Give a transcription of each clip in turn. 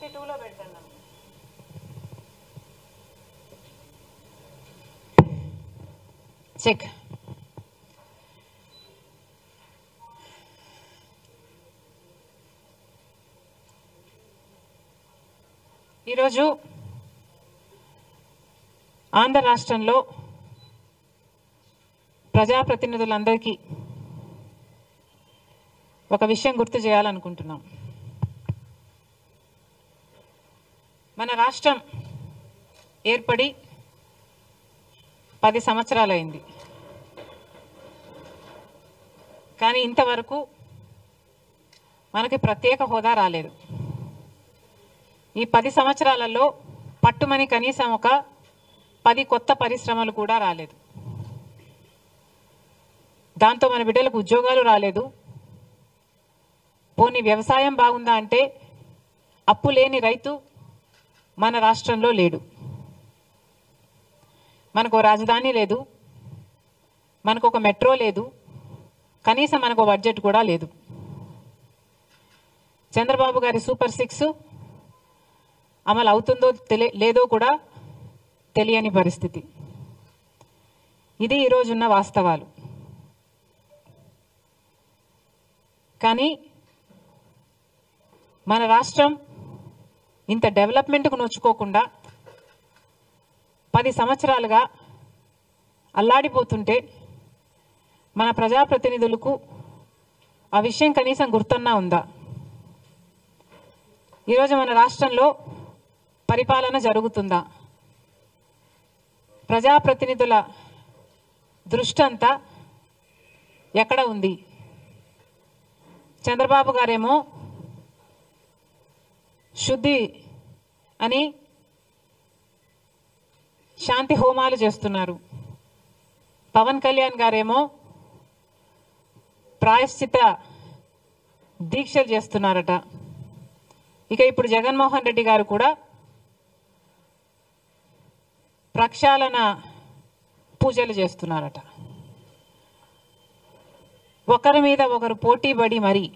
52లో పెట్టండి. చెక్. ఈరోజు ఆంధ్ర రాష్ట్రంలో ప్రజాప్రతినిధులందరికీ ఒక విషయం గుర్తు చేయాలనుకుంటున్నాం. మన రాష్ట్రం ఏర్పడి 10 సంవత్సరాలైంది. కానీ ఇంతవరకు మనకి ప్రత్యేక హోదా రాలేదు. ఈ 10 సంవత్సరాలలో పట్టుమని కనీసం ఒక 10 కొత్త పరిశ్రమలు కూడా రాలేదు. దాంతో మన బిడ్డలకు ఉద్యోగాలు రాలేదు. పోనీ వ్యవసాయం బాగుందా అంటే అప్పు లేని రైతు మన రాష్ట్రంలో లేడు. మనకు రాజధాని లేదు, మనకు ఒక మెట్రో లేదు, కనీసం మనకు బడ్జెట్ కూడా లేదు. చంద్రబాబు గారి సూపర్ 6 అమలు అవుతుందో లేదో కూడా తెలియని పరిస్థితి. ఇది ఈరోజున్న వాస్తవాలు. కానీ మన రాష్ట్రం ఇంత డెవలప్మెంట్కు నోచుకోకుండా 10 సంవత్సరాలుగా అల్లాడిపోతుంటే మన ప్రజాప్రతినిధులకు ఆ విషయం కనీసం గుర్తన్నా ఉందా? ఈరోజు మన రాష్ట్రంలో పరిపాలన జరుగుతుందా? ప్రజాప్రతినిధుల దృష్టి అంతా ఎక్కడ ఉంది? చంద్రబాబు గారేమో శుద్ధి అని శాంతి హోమాలు చేస్తున్నారు. పవన్ కళ్యాణ్ గారేమో ప్రాయశ్చిత దీక్షలు చేస్తున్నారట. ఇక ఇప్పుడు జగన్మోహన్ రెడ్డి గారు కూడా ప్రక్షాళన పూజలు చేస్తున్నారట. ఒకరి మీద ఒకరు పోటీపడి మరి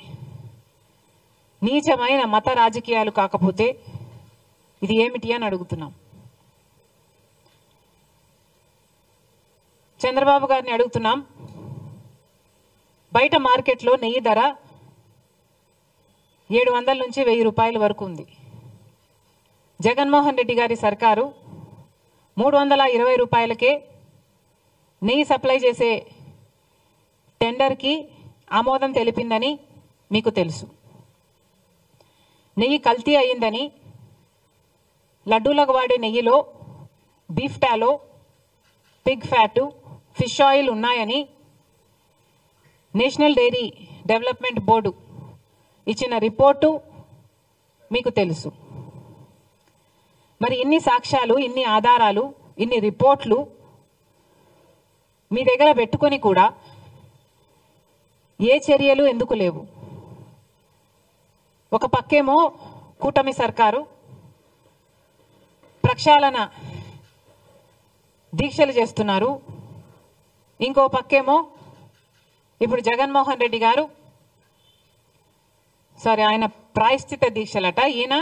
నీచమైన మత రాజకీయాలు కాకపోతే ఇది ఏమిటి అని అడుగుతున్నాం. చంద్రబాబు గారిని అడుగుతున్నాం. బయట మార్కెట్లో నెయ్యి ధర 700 నుంచి 1000 రూపాయల వరకు ఉంది. జగన్మోహన్ రెడ్డి గారి సర్కారు 320 రూపాయలకే నెయ్యి సప్లై చేసే టెండర్కి ఆమోదం తెలిపిందని మీకు తెలుసు. నెయ్యి కల్తీ అయిందని, లడ్డూలకు వాడే నెయ్యిలో beef టాలో, Pig fat, fish oil ఉన్నాయని నేషనల్ డైరీ డెవలప్మెంట్ బోర్డు ఇచ్చిన రిపోర్టు మీకు తెలుసు. మరి ఇన్ని సాక్ష్యాలు, ఇన్ని ఆధారాలు, ఇన్ని రిపోర్ట్లు మీ దగ్గర పెట్టుకొని కూడా ఏ చర్యలు ఎందుకు లేవు? ఒక పక్కేమో కూటమి సర్కారు ప్రక్షాళన దీక్షలు చేస్తున్నారు, ఇంకో పక్కేమో ఇప్పుడు జగన్మోహన్ రెడ్డి గారు ఆయన ప్రాయశ్చిత దీక్షలట, ఈయన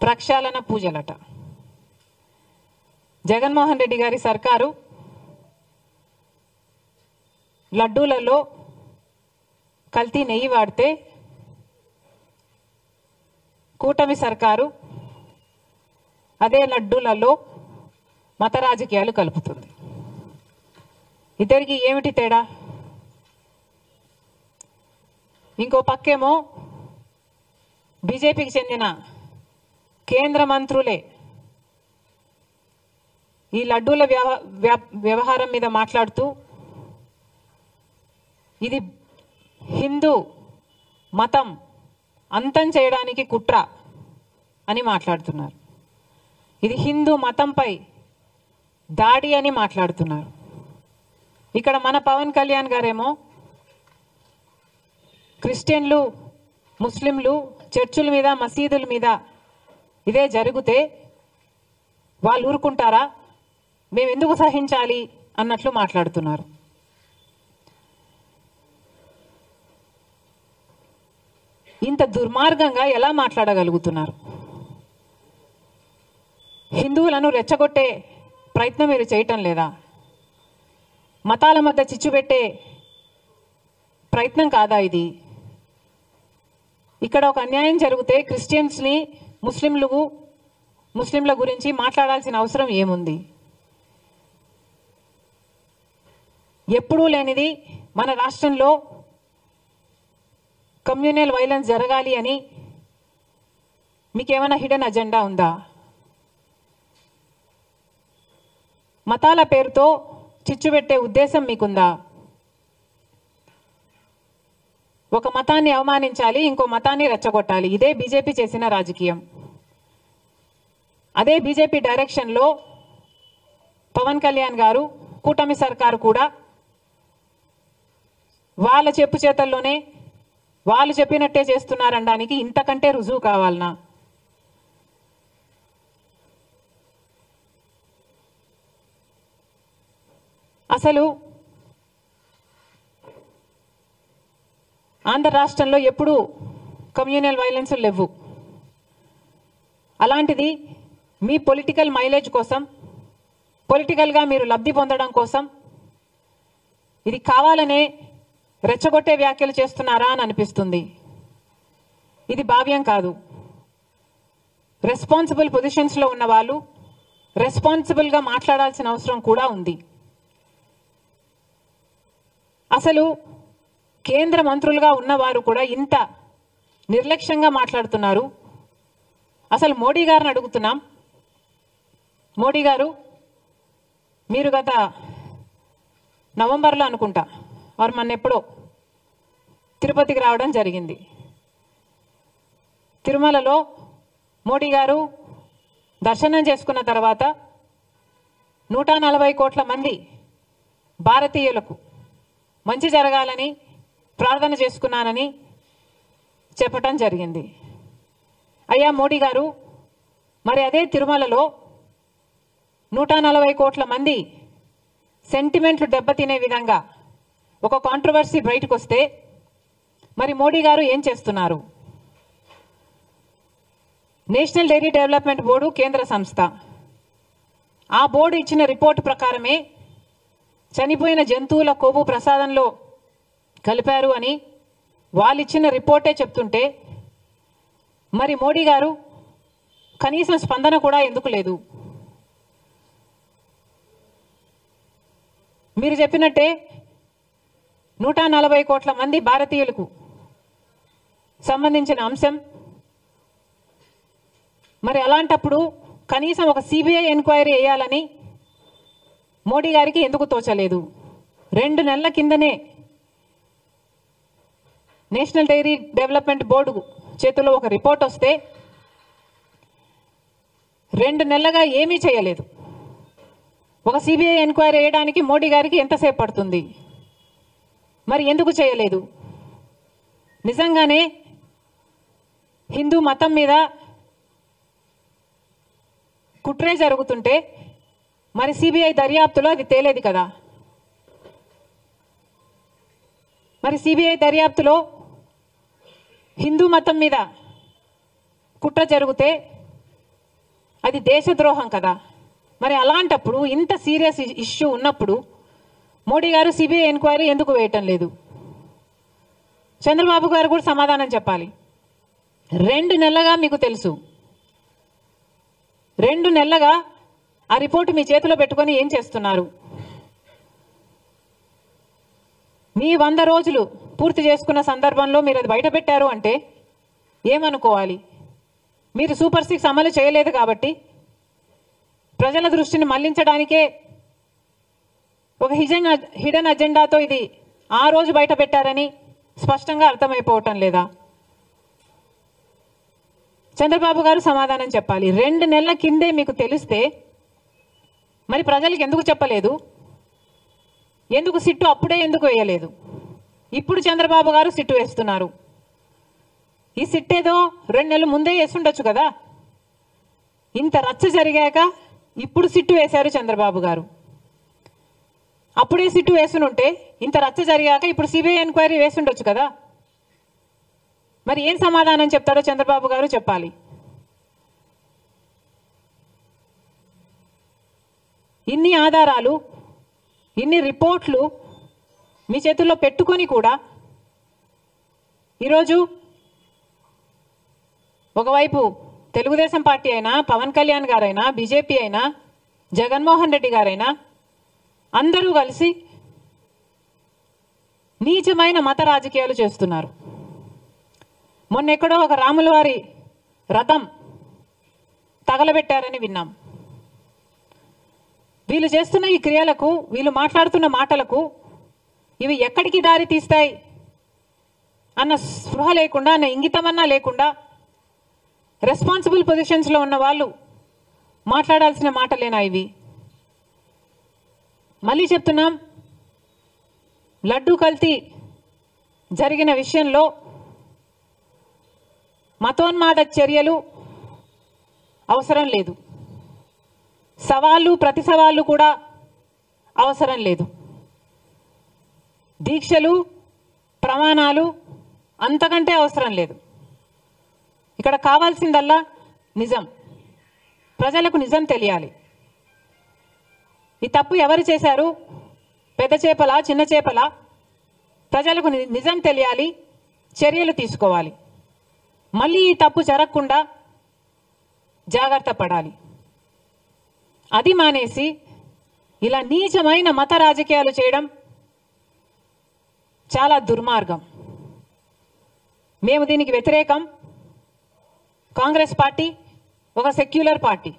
ప్రక్షాళన పూజలట. జగన్మోహన్ రెడ్డి గారి సర్కారు లడ్డూలలో కల్తీ నెయ్యి వాడితే కూటమి సర్కారు అదే లడ్డూలలో మత రాజకీయాలు కలుపుతుంది. ఇద్దరికి ఏమిటి తేడా? ఇంకో పక్కేమో బీజేపీకి చెందిన కేంద్ర మంత్రులే ఈ లడ్డూల వ్యవహారం మీద మాట్లాడుతూ ఇది హిందూ మతం అంతం చేయడానికి కుట్ర అని మాట్లాడుతున్నారు. ఇది హిందూ మతంపై దాడి అని మాట్లాడుతున్నారు. ఇక్కడ మన పవన్ కళ్యాణ్ గారేమో క్రిస్టియన్లు, ముస్లింలు చర్చుల మీద, మసీదుల మీద ఇదే జరిగితే వాళ్ళు ఊరుకుంటారా? మేము ఎందుకు సహించాలి అన్నట్లు మాట్లాడుతున్నారు. ఇంత దుర్మార్గంగా ఎలా మాట్లాడగలుగుతున్నారు? హిందువులను రెచ్చగొట్టే ప్రయత్నం మీరు చేయటం లేదా? మతాల మధ్య చిచ్చు పెట్టే ప్రయత్నం కాదా ఇది? ఇక్కడ ఒక అన్యాయం జరిగితే క్రిస్టియన్స్ని ముస్లింల గురించి మాట్లాడాల్సిన అవసరం ఏముంది? ఎప్పుడూ లేనిది మన రాష్ట్రంలో కమ్యూనల్ వైలెన్స్ జరగాలి అని మీకేమైనా హిడెన్ అజెండా ఉందా? మతాల పేరుతో చిచ్చు పెట్టే ఉద్దేశం మీకుందా? ఒక మతాన్ని అవమానించాలి, ఇంకో మతాన్ని రెచ్చగొట్టాలి. ఇదే బీజేపీ చేసిన రాజకీయం. అదే బీజేపీ డైరెక్షన్లో పవన్ కళ్యాణ్ గారు, కూటమి సర్కారు కూడా వాళ్ళ చెప్పు చేతల్లోనే వాళ్ళు చెప్పినట్టే చేస్తున్నారనడానికి ఇంతకంటే రుజువు కావాలనా? అసలు ఆంధ్ర రాష్ట్రంలో ఎప్పుడూ కమ్యూనల్ వైలెన్స్ లేవు. అలాంటిది మీ పొలిటికల్ మైలేజ్ కోసం, పొలిటికల్గా మీరు లబ్ధి పొందడం కోసం ఇది కావాలనే రెచ్చగొట్టే వ్యాఖ్యలు చేస్తున్నారా అని అనిపిస్తుంది. ఇది భావ్యం కాదు. రెస్పాన్సిబుల్ పొజిషన్స్లో ఉన్న వాళ్ళు రెస్పాన్సిబుల్గా మాట్లాడాల్సిన అవసరం కూడా ఉంది. అసలు కేంద్ర మంత్రులుగా ఉన్నవారు కూడా ఇంత నిర్లక్ష్యంగా మాట్లాడుతున్నారు. అసలు మోడీ గారిని అడుగుతున్నాం, మోడీ గారు మీరు గత నవంబర్లో అనుకుంటా వారు మొన్న ఎప్పుడో తిరుపతికి రావడం జరిగింది. తిరుమలలో మోడీ గారు దర్శనం చేసుకున్న తర్వాత 140 కోట్ల మంది భారతీయులకు మంచి జరగాలని ప్రార్థన చేసుకున్నానని చెప్పటం జరిగింది. అయ్యా మోడీ గారు, మరి అదే తిరుమలలో 140 కోట్ల మంది సెంటిమెంట్లు దెబ్బతినే విధంగా ఒక కాంట్రవర్సీ బయటకు వస్తే మరి మోడీ గారు ఏం చేస్తున్నారు? నేషనల్ డైరీ డెవలప్మెంట్ బోర్డు కేంద్ర సంస్థ. ఆ బోర్డు ఇచ్చిన రిపోర్టు ప్రకారమే చనిపోయిన జంతువుల కొవ్వు ప్రసాదంలో కలిపారు అని వాళ్ళు ఇచ్చిన రిపోర్టే చెప్తుంటే మరి మోడీ గారు కనీసం స్పందన కూడా ఎందుకు లేదు? మీరు చెప్పినట్టే 140 కోట్ల మంది భారతీయులకు సంబంధించిన అంశం. మరి అలాంటప్పుడు కనీసం ఒక సిబిఐ ఎంక్వైరీ వేయాలని మోడీ గారికి ఎందుకు తోచలేదు? 2 నెలల కిందనే నేషనల్ డైరీ డెవలప్మెంట్ బోర్డు చేతుల్లో ఒక రిపోర్ట్ వస్తే 2 నెలలుగా ఏమీ చేయలేదు. ఒక సిబిఐ ఎంక్వైరీ వేయడానికి మోడీ గారికి ఎంతసేపు పడుతుంది? మరి ఎందుకు చేయలేదు? నిజంగానే హిందూ మతం మీద కుట్రే జరుగుతుంటే మరి సిబిఐ దర్యాప్తులో అది తేలేది కదా? మరి సిబిఐ దర్యాప్తులో హిందూ మతం మీద కుట్ర జరిగితే అది దేశద్రోహం కదా? మరి అలాంటప్పుడు ఇంత సీరియస్ ఇష్యూ ఉన్నప్పుడు మోడీ గారు సిబిఐ ఎంక్వైరీ ఎందుకు వేయటం లేదు? చంద్రబాబు గారు కూడా సమాధానం చెప్పాలి. 2 నెలలుగా మీకు తెలుసు, 2 నెలలుగా ఆ రిపోర్టు మీ చేతిలో పెట్టుకొని ఏం చేస్తున్నారు? మీ 100 రోజులు పూర్తి చేసుకున్న సందర్భంలో మీరు అది బయట పెట్టారు అంటే ఏమనుకోవాలి? మీరు సూపర్ 6 అమలు చేయలేదు కాబట్టి ప్రజల దృష్టిని మళ్లించడానికే ఒక హిడెన్ అజెండాతో ఇది ఆ రోజు బయట పెట్టారని స్పష్టంగా అర్థమైపోవటం లేదా? చంద్రబాబు గారు సమాధానం చెప్పాలి. 2 నెలల కిందే మీకు తెలిస్తే మరి ప్రజలకు ఎందుకు చెప్పలేదు? ఎందుకు సిట్టు అప్పుడే ఎందుకు వేయలేదు? ఇప్పుడు చంద్రబాబు గారు సిట్టు వేస్తున్నారు. ఈ సిట్ ఏదో 2 నెలల ముందే వేసుండొచ్చు కదా? ఇంత రచ్చ జరిగాక ఇప్పుడు సిట్టు వేశారు చంద్రబాబు గారు. అప్పుడే సిట్టు వేసునుంటే ఇంత రచ్చ జరిగాక ఇప్పుడు సిబిఐ ఎంక్వైరీ వేసుండొచ్చు కదా? మరి ఏం సమాధానం చెప్తాడో చంద్రబాబు గారు చెప్పాలి. ఇన్ని ఆధారాలు, ఇన్ని రిపోర్ట్లు మీ చేతుల్లో పెట్టుకొని కూడా ఈరోజు ఒకవైపు తెలుగుదేశం పార్టీ అయినా, పవన్ కళ్యాణ్ గారైనా, బీజేపీ అయినా, జగన్మోహన్ రెడ్డి గారైనా అందరూ కలిసి నీచమైన మత రాజకీయాలు చేస్తున్నారు. మొన్నెక్కడో ఒక రాముల వారి రథం తగలబెట్టారని విన్నాం. వీళ్ళు చేస్తున్న ఈ క్రియలకు, వీళ్ళు మాట్లాడుతున్న మాటలకు ఇవి ఎక్కడికి దారి తీస్తాయి అన్న స్పృహ లేకుండా, అన్న ఇంగితమన్నా లేకుండా రెస్పాన్సిబుల్ పొజిషన్స్లో ఉన్న వాళ్ళు మాట్లాడాల్సిన మాటలేనా ఇవి? మళ్ళీ చెప్తున్నాం, లడ్డూ కల్తీ జరిగిన విషయంలో మతోన్మాద చర్యలు అవసరం లేదు, సవాళ్ళు ప్రతి సవాళ్ళు కూడా అవసరం లేదు, దీక్షలు ప్రమాణాలు అంతకంటే అవసరం లేదు. ఇక్కడ కావాల్సిందల్లా నిజం, ప్రజలకు నిజం తెలియాలి. ఈ తప్పు ఎవరు చేశారు, పెద్ద చేపలా చిన్న చేపలా, ప్రజలకు నిజం తెలియాలి, చర్యలు తీసుకోవాలి. మళ్ళీ ఈ తప్పు జరగకుండా జాగ్రత్త పడాలి. అది మానేసి ఇలా నీచమైన మత రాజకీయాలు చేయడం చాలా దుర్మార్గం. మేము దీనికి వ్యతిరేకం. కాంగ్రెస్ పార్టీ ఒక సెక్యులర్ పార్టీ.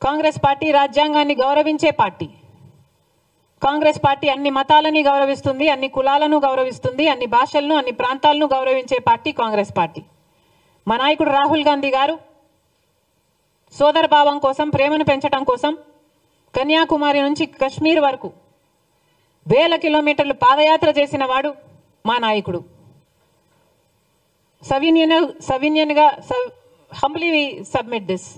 కాంగ్రెస్ పార్టీ రాజ్యాంగాన్ని గౌరవించే పార్టీ. కాంగ్రెస్ పార్టీ అన్ని మతాలని గౌరవిస్తుంది, అన్ని కులాలను గౌరవిస్తుంది, అన్ని భాషలను, అన్ని ప్రాంతాలను గౌరవించే పార్టీ కాంగ్రెస్ పార్టీ. మా నాయకుడు రాహుల్ గాంధీ గారు సోదర భావం కోసం, ప్రేమను పెంచడం కోసం కన్యాకుమారి నుంచి కశ్మీర్ వరకు వేల కిలోమీటర్లు పాదయాత్ర చేసిన వాడు మా నాయకుడు. సవినయంగా హంబ్లీ సబ్మిట్ దిస్.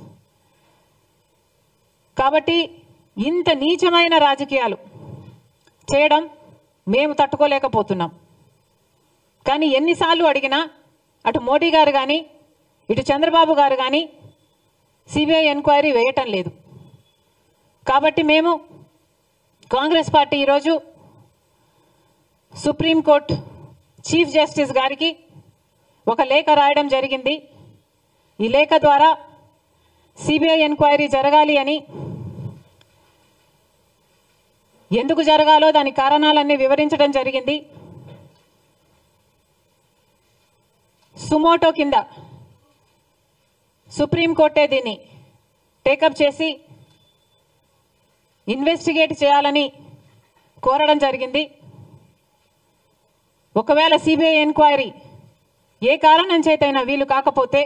కాబట్టి ఇంత నీచమైన రాజకీయాలు చేయడం మేము తట్టుకోలేకపోతున్నాం. కానీ ఎన్నిసార్లు అడిగినా అటు మోడీ గారు కానీ, ఇటు చంద్రబాబు గారు కానీ సిబిఐ ఎంక్వైరీ వేయటం లేదు. కాబట్టి మేము కాంగ్రెస్ పార్టీ ఈరోజు సుప్రీంకోర్టు చీఫ్ జస్టిస్ గారికి ఒక లేఖ రాయడం జరిగింది. ఈ లేఖ ద్వారా సిబిఐ ఎంక్వైరీ జరగాలి అని, ఎందుకు జరగాలో దాని కారణాలన్నీ వివరించడం జరిగింది. సుమోటో కింద సుప్రీంకోర్టే దీన్ని టేకప్ చేసి ఇన్వెస్టిగేట్ చేయాలని కోరడం జరిగింది. ఒకవేళ సిబిఐ ఎంక్వైరీ ఏ కారణం చేతైనా వీలు కాకపోతే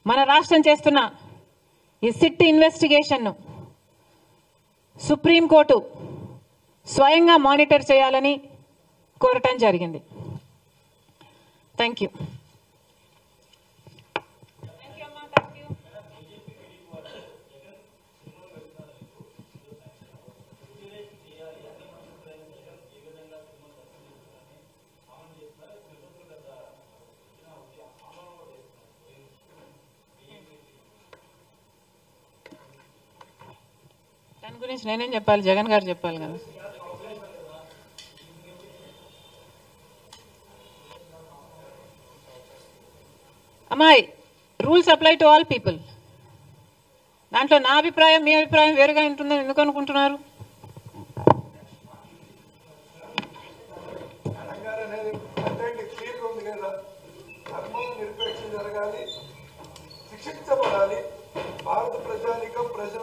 మన రాష్ట్రం చేస్తున్న ఈ సిట్ ఇన్వెస్టిగేషన్ను సుప్రీంకోర్టు స్వయంగా మానిటర్ చేయాలని కోరటం జరిగింది. Thank you. దాని గురించి నేనేం చెప్పాలి, జగన్ గారు చెప్పాలి కదా. అమ్మాయి, rules apply to all people. దాంట్లో నా అభిప్రాయం మీ అభిప్రాయం వేరుగా ఉంటుందని ఎందుకు అనుకుంటున్నారు? జరగాలి, శిక్షించబడాలి. భారత ప్రజానికం ప్రజల